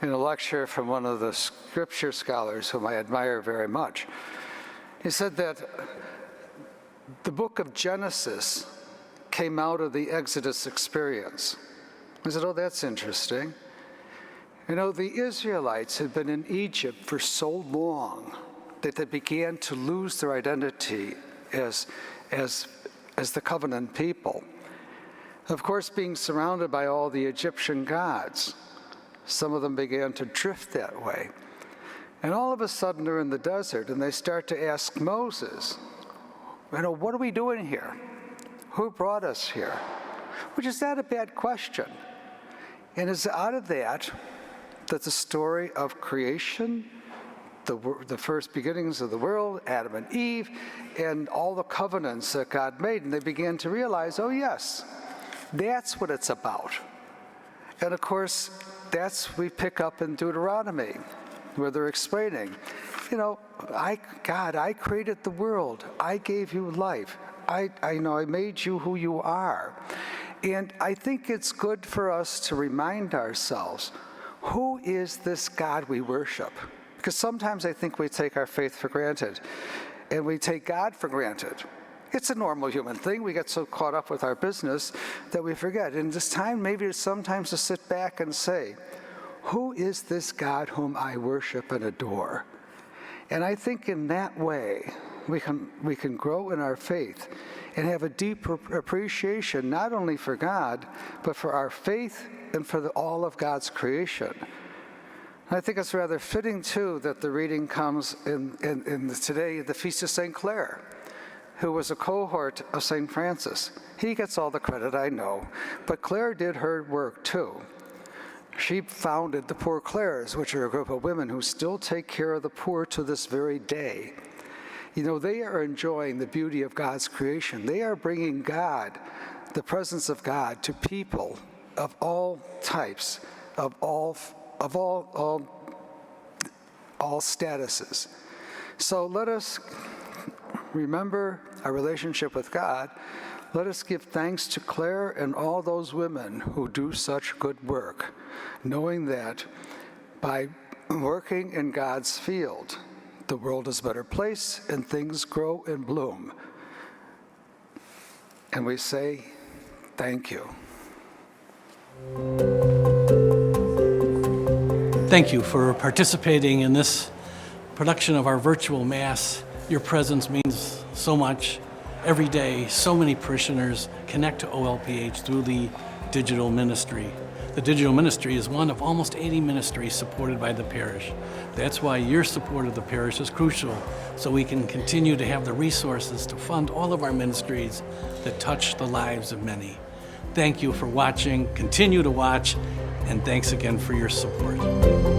in a lecture from one of the scripture scholars whom I admire very much. He said that the book of Genesis came out of the Exodus experience. I said, oh, that's interesting. You know, the Israelites had been in Egypt for so long that they began to lose their identity as the covenant people. Of course, being surrounded by all the Egyptian gods, some of them began to drift that way. And all of a sudden they're in the desert and they start to ask Moses, you know, what are we doing here? Who brought us here? Which is not a bad question. And it's out of that the story of creation, the first beginnings of the world, Adam and Eve, and all the covenants that God made. And they began to realize, oh yes, that's what it's about. And of course, we pick up in Deuteronomy, where they're explaining, you know, God, I created the world. I gave you life. I made you who you are. And I think it's good for us to remind ourselves, who is this God we worship? Because sometimes I think we take our faith for granted, and we take God for granted. It's a normal human thing. We get so caught up with our business that we forget. And this time, maybe it's sometimes to sit back and say, who is this God whom I worship and adore? And I think in that way, we can grow in our faith and have a deep appreciation not only for God, but for our faith and for all of God's creation. And I think it's rather fitting, too, that the reading comes in today, the Feast of St. Clare, who was a cohort of St. Francis. He gets all the credit, I know, but Clare did her work, too. She founded the Poor Clares, which are a group of women who still take care of the poor to this very day. You know, they are enjoying the beauty of God's creation. They are bringing God, the presence of God, to people of all types, of all statuses. So let us remember our relationship with God. Let us give thanks to Clare and all those women who do such good work, knowing that by working in God's field, the world is a better place and things grow and bloom. And we say, thank you. Thank you for participating in this production of our virtual Mass. Your presence means so much. Every day, so many parishioners connect to OLPH through the digital ministry. The digital ministry is one of almost 80 ministries supported by the parish. That's why your support of the parish is crucial, so we can continue to have the resources to fund all of our ministries that touch the lives of many. Thank you for watching, continue to watch, and thanks again for your support.